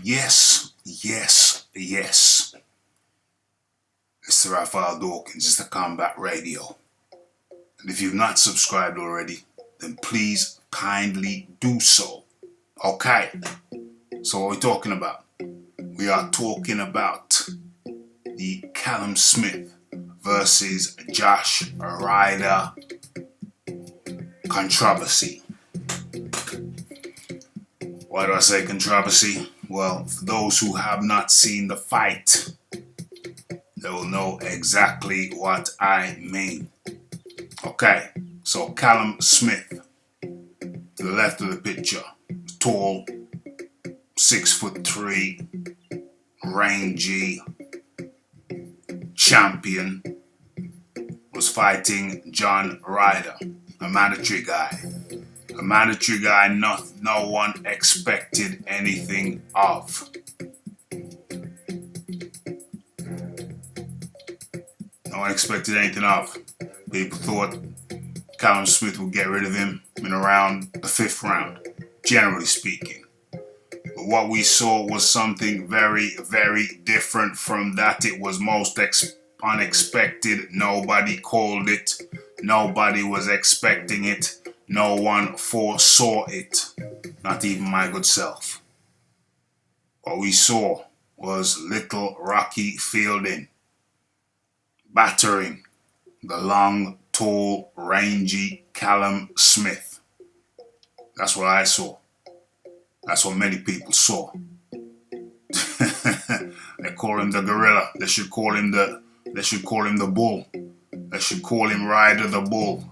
Yes, yes, yes. It's the Raphael Dawkins, it's the Combat Radio. And if you've not subscribed already, then please kindly do so. Okay, so what are we talking about? We are talking about the Callum Smith versus Josh Ryder controversy. Why do I say controversy? Well, for those who have not seen the fight, they will know exactly what I mean. Okay, so Callum Smith, to the left of the picture, tall, 6'3", rangy, champion, was fighting John Ryder, a mandatory guy. A mandatory guy no one expected anything of. No one expected anything of. People thought Callum Smith would get rid of him in around the 5th round, generally speaking. But what we saw was something very, very different from that. It was most unexpected. Nobody called it. Nobody was expecting it. No one foresaw it. Not even my good self. What we saw was little Rocky Fielding battering the long, tall, rangy Callum Smith. That's what I saw. That's what many people saw. They call him the gorilla. They should call him the bull. They should call him Ryder the Bull.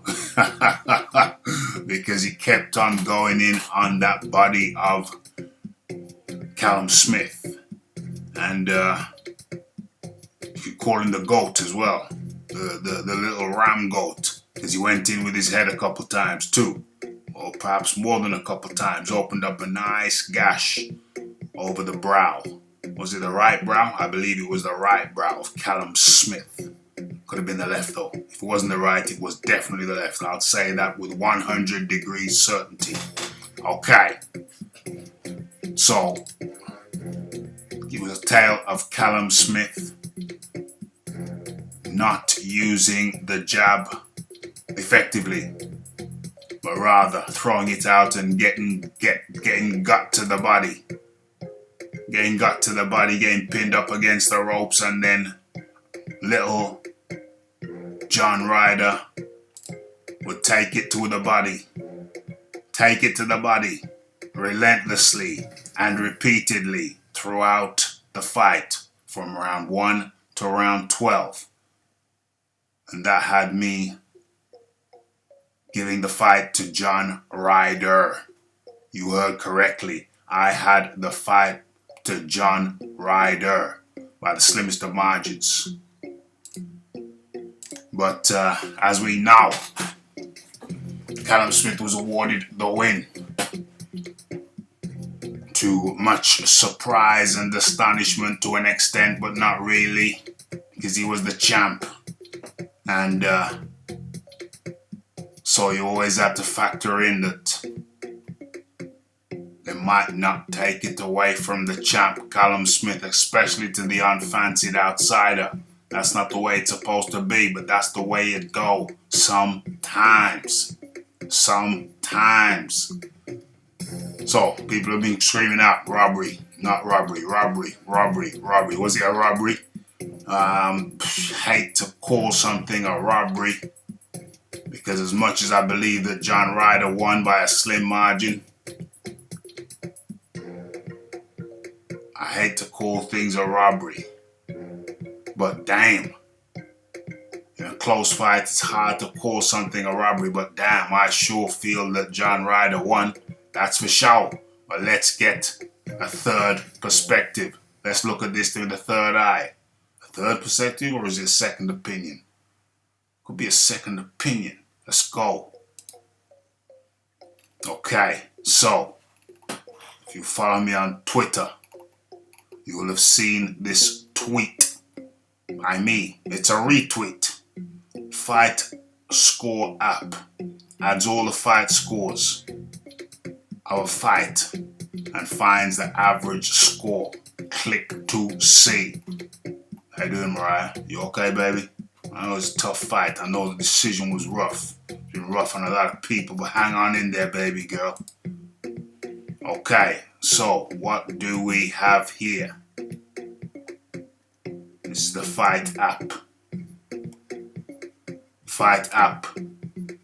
Because he kept on going in on that body of Callum Smith. And you could call him the goat as well. The little ram goat. Because he went in with his head a couple times too. Or perhaps more than a couple times. Opened up a nice gash over the brow. Was it the right brow? I believe it was the right brow of Callum Smith. Could have been the left though. If it wasn't the right, it was definitely the left. I'll say that with 100 degrees certainty. Okay. So, it was a tale of Callum Smith not using the jab effectively, but rather throwing it out and getting gut to the body. Getting gut to the body, getting pinned up against the ropes, and then little John Ryder would take it to the body. Take it to the body relentlessly and repeatedly throughout the fight from round 1 to round 12. And that had me giving the fight to John Ryder. You heard correctly. I had the fight to John Ryder by the slimmest of margins. But as we know, Callum Smith was awarded the win. To much surprise and astonishment to an extent, but not really, because he was the champ. And so you always have to factor in that they might not take it away from the champ, Callum Smith, especially to the unfancied outsider. That's not the way it's supposed to be, but that's the way it goes sometimes. Sometimes. So, people have been screaming out, robbery, not robbery, robbery. Was it a robbery? Hate to call something a robbery, because as much as I believe that John Ryder won by a slim margin, I hate to call things a robbery. But damn, in a close fight, it's hard to call something a robbery. But damn, I sure feel that John Ryder won. That's for sure. But let's get a third perspective. Let's look at this through the third eye. A third perspective, or is it a second opinion? Could be a second opinion. Let's go. Okay, so if you follow me on Twitter, you will have seen this tweet. I mean, it's a retweet. Fight Score app adds all the fight scores of a fight and finds the average score. Click to see. How you doing, Mariah? You okay, baby? I know it's a tough fight. I know the decision was rough. It's been rough on a lot of people, but hang on in there, baby girl. Okay, so what do we have here? This is the Fight app. Fight app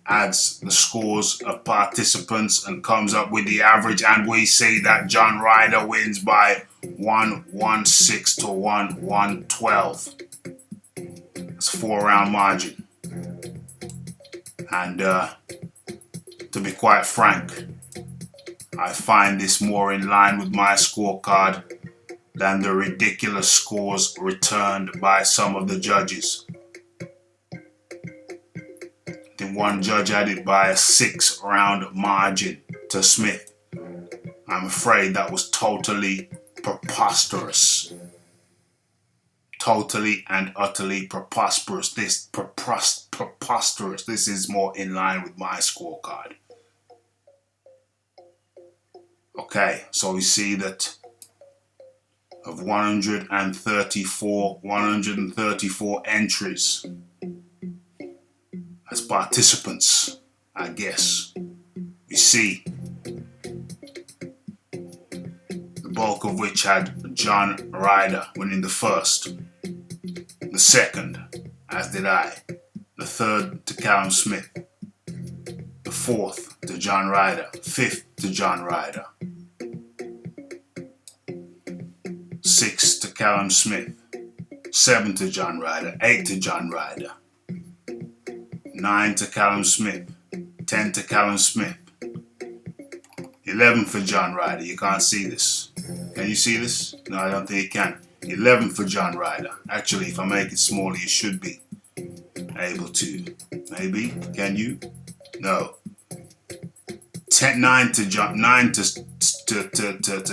adds the scores of participants and comes up with the average, and we see that John Ryder wins by 116 to 112. It's a 4-round margin. And to be quite frank, I find this more in line with my scorecard than the ridiculous scores returned by some of the judges. I think one judge had it by a 6-round margin to Smith. I'm afraid that was totally preposterous. Totally and utterly preposterous. Preposterous. This is more in line with my scorecard. Okay, so we see that of 134 entries as participants, I guess. We see the bulk of which had John Ryder winning the first, the second, as did I, the third to Callum Smith, the fourth to John Ryder, fifth to John Ryder, sixth to Callum Smith, seventh to John Ryder, eighth to John Ryder, 9 to Callum Smith, 10 to Callum Smith, 11 for John Ryder. You can't see this. Can you see this? No, I don't think you can. 11 for John Ryder. Actually, if I make it smaller, you should be able to. Maybe. Can you? No. 9 to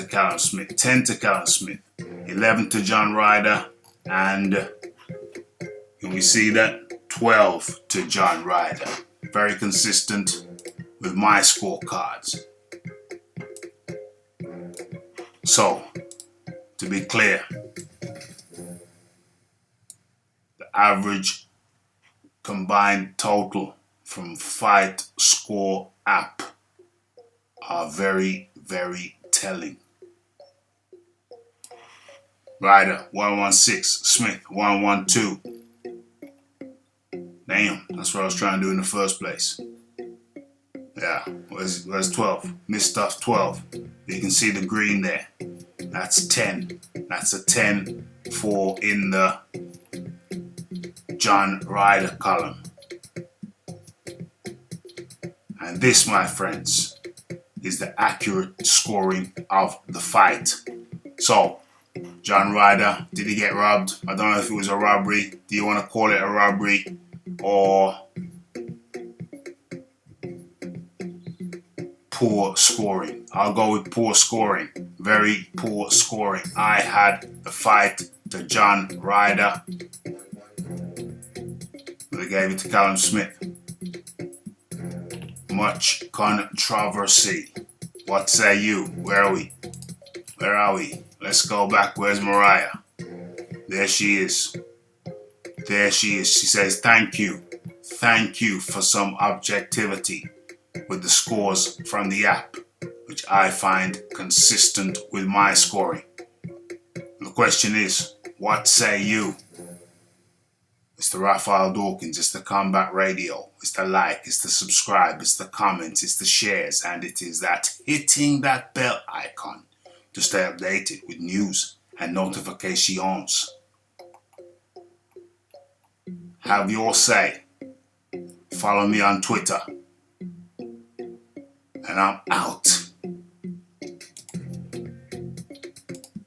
Callum Smith, 10 to Callum Smith, 11 to John Ryder, and can we see that? 12 to John Ryder. Very consistent with my scorecards. So, to be clear, the average combined total from Fight Score app are very, very telling. Ryder 116, Smith 112. Damn, that's what I was trying to do in the first place. Yeah, where's 12? Missed stuff 12. You can see the green there. That's 10. That's a 10 for in the John Ryder column. And this, my friends, is the accurate scoring of the fight. So, John Ryder, did he get robbed? I don't know if it was a robbery. Do you want to call it a robbery? Or poor scoring? I'll go with poor scoring. Very poor scoring. I had the fight to John Ryder, but I gave it to Callum Smith. Much controversy. What say you? Where are we? Where are we? Let's go back. Where's Mariah? There she is. There she is. She says, thank you. Thank you for some objectivity with the scores from the app, which I find consistent with my scoring. The question is, what say you? It's the Raphael Dawkins, it's the Combat Radio, it's the like, it's the subscribe, it's the comments, it's the shares, and it is that hitting that bell icon to stay updated with news and notifications. Have your say. Follow me on Twitter. And I'm out.